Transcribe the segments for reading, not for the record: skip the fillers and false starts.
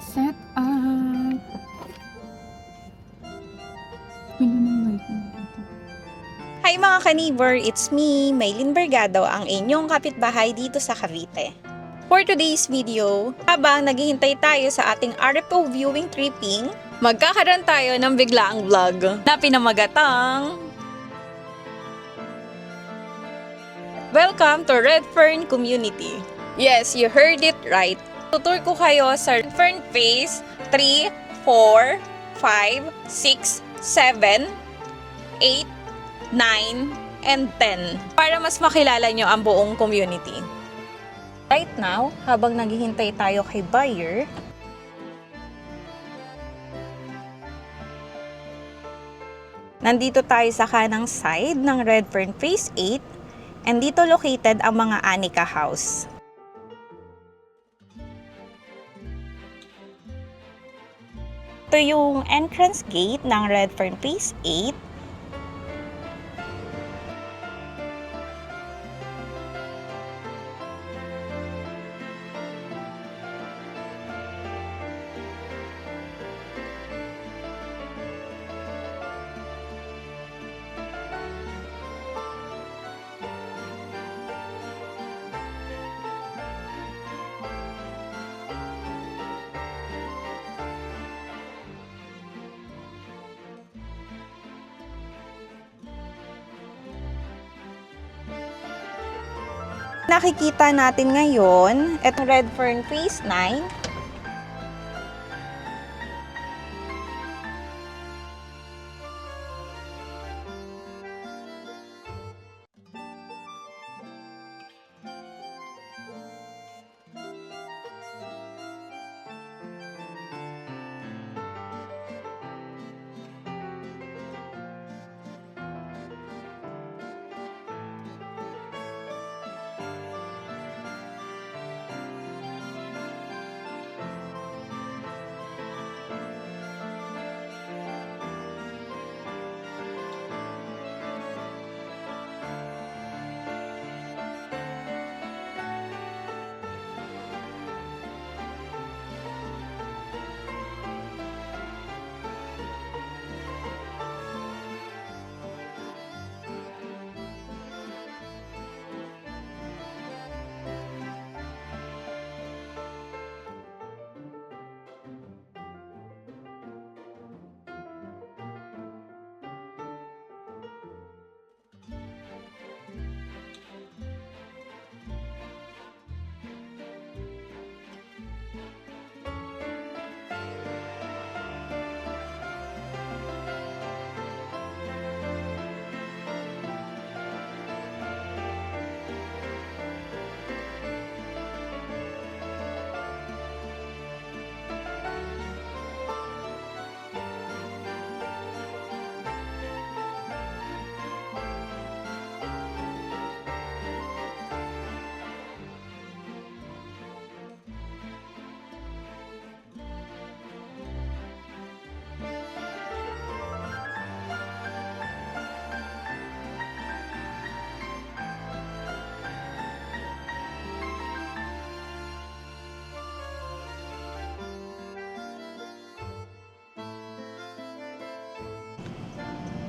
Set up. Ano nang mic mo dito? Hi mga ka-neighbor, it's me, Maylin Bergado, ang inyong kapitbahay dito sa Cavite. For today's video, habang naghihintay tayo sa ating RFO viewing tripping, magkakaroon tayo ng biglaang vlog na pinamagatang Welcome to Redfern Community. Yes, you heard it right. Tutur ko kayo sa Redfern Phase 3, 4, 5, 6, 7, 8, 9, and 10 para mas makilala nyo ang buong community. Right now, habang naghihintay tayo kay buyer, nandito tayo sa kanang side ng Redfern Phase 8 and dito located ang mga Anika House. Ito yung entrance gate ng Redfern Phase 8. Nakikita natin ngayon, itong Redfern Phase 9.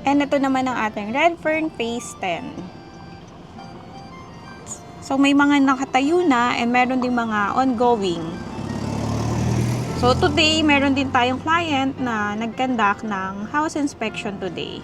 And ito naman ang ating Redfern Phase 10. So may mga nakatayo na and meron ding mga ongoing. So today, meron din tayong client na nag-conduct ng house inspection today.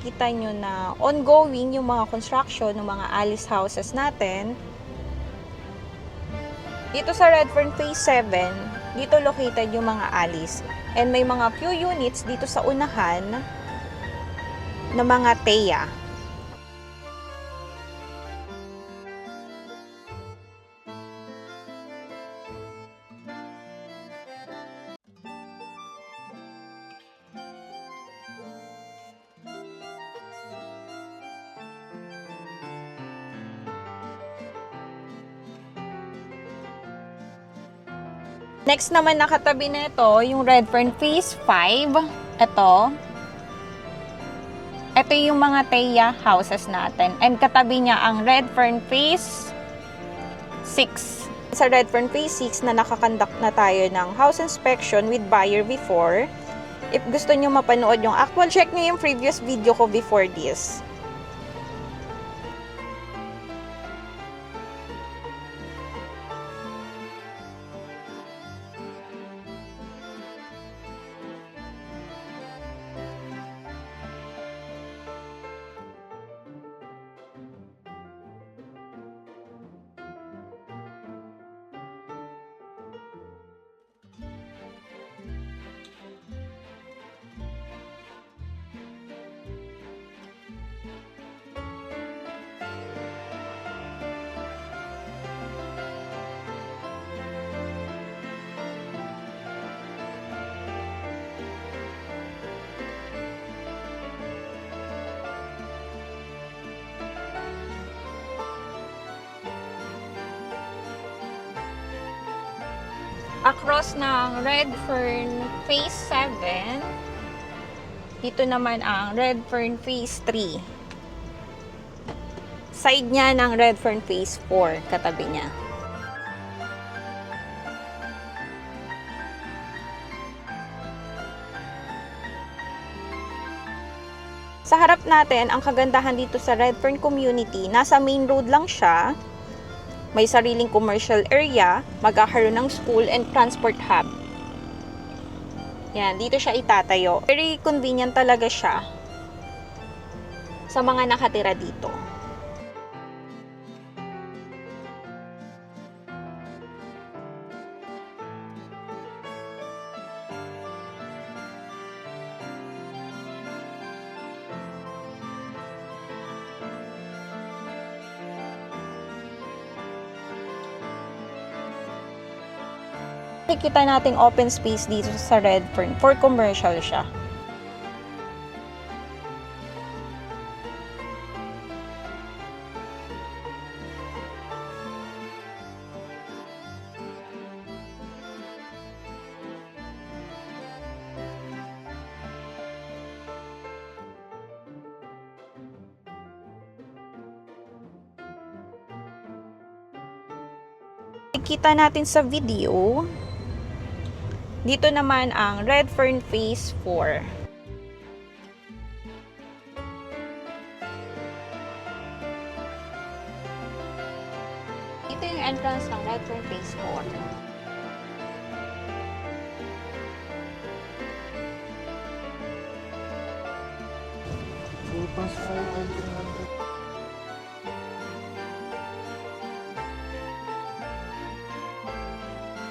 makikita nyo na ongoing yung mga construction ng mga Alice houses natin. Dito sa Redfern Phase 7, dito located yung mga Alice. And may mga few units dito sa unahan na mga Thea. Next naman nakatabi nito yung Redfern Phase 5. Ito. Ito yung mga Thea houses natin. And katabi niya ang Redfern Phase 6. Sa Redfern Phase 6 na nakakandak na tayo ng house inspection with buyer before. If gusto nyo mapanood yung actual, check nyo yung previous video ko before this. Across ng Redfern Phase 7, dito naman ang Redfern Phase 3. Side niya ng Redfern Phase 4, katabi niya. Sa harap natin, ang kagandahan dito sa Redfern Community, nasa main road lang siya. May sariling commercial area, magkakaroon ng school and transport hub. Yan, dito siya itatayo. Very convenient talaga siya sa mga nakatira dito. Nakikita nating open space dito sa Redfern for commercial siya. Nakikita natin sa video. Dito naman ang Redfern Phase 4. Ito yung entrance ng Redfern Phase 4.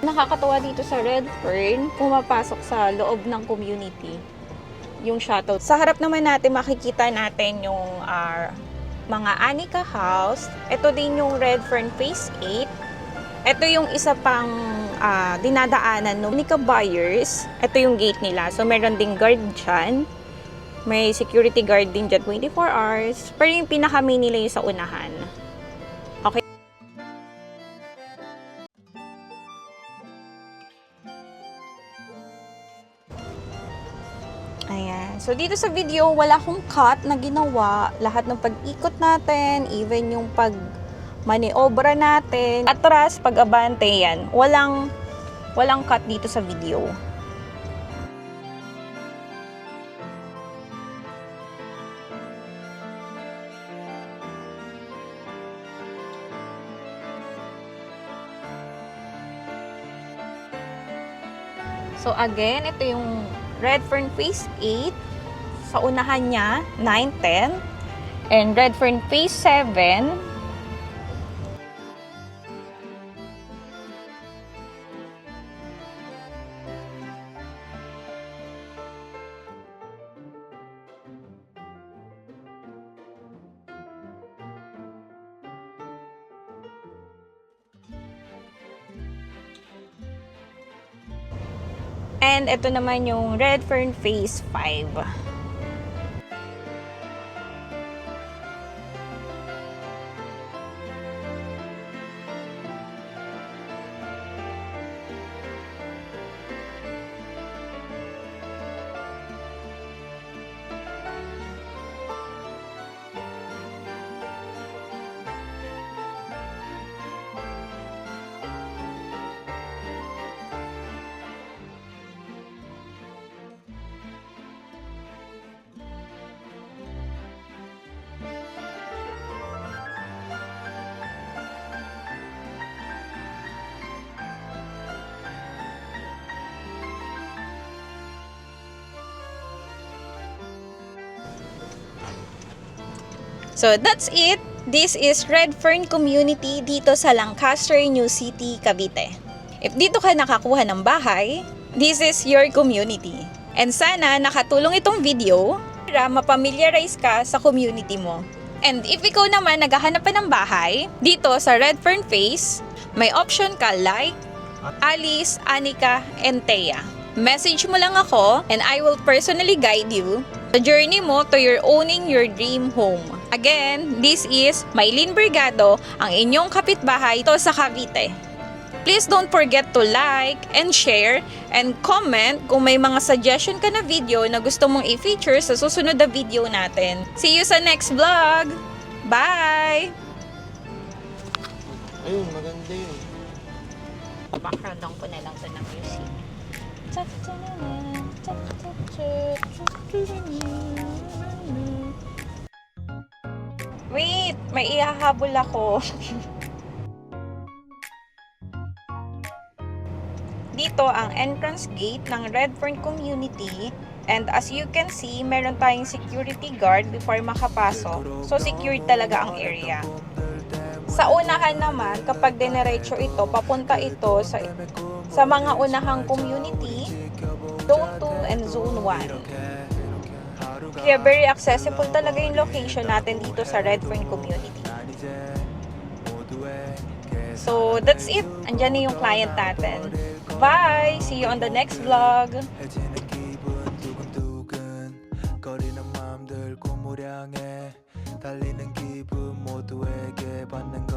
Nakakatawa dito sa Redfern, pumapasok sa loob ng community yung shuttle. Sa harap naman natin makikita natin yung mga Anika House. Ito din yung Redfern Phase 8. Ito yung isa pang dinadaanan ng Anika buyers. Ito yung gate nila. So meron ding guard dyan. May security guard din dyan 24 hours. Pero yung pinaka-main nila yung sa unahan. Okay. Ayan. So, dito sa video, wala akong cut na ginawa. Lahat ng pag-ikot natin, even yung pag-maniobra natin, atras, pag-abante, yan. Walang cut dito sa video. So, again, ito yung Redfern Phase 8. Sa unahan niya, 9, 10. And Redfern Phase 7. And ito naman yung Redfern Phase 5. So that's it. This is Redfern Community dito sa Lancaster, New City, Cavite. If dito ka nakakuha ng bahay, this is your community. And sana nakatulong itong video para mapamiliarize ka sa community mo. And if ikaw naman naghahanap pa ng bahay, dito sa Redfern Phase, may option ka like Alice, Anika, and Thea. Message mo lang ako and I will personally guide you sa journey mo to your owning your dream home. Again, this is Maylene Brigado, ang inyong kapitbahay to sa Cavite. Please don't forget to like and share and comment kung may mga suggestion ka na video na gusto mong i-feature sa susunod na video natin. See you sa next vlog! Bye! Ayun, maganda yun. Background ko na lang ito ng music. Wait, may ihahabol ako. Dito ang entrance gate ng Redfern Community. And as you can see, meron tayong security guard before makapasok. So, secured talaga ang area. Sa unahan naman, kapag dinerecho ito, papunta ito sa mga unahang community, Zone 2 and Zone 1. Kaya very accessible talaga yung location natin dito sa Redfern Community. So, that's it. Andyan na yung client natin. Bye! See you on the next vlog! 달리는 기분 모두에게 받는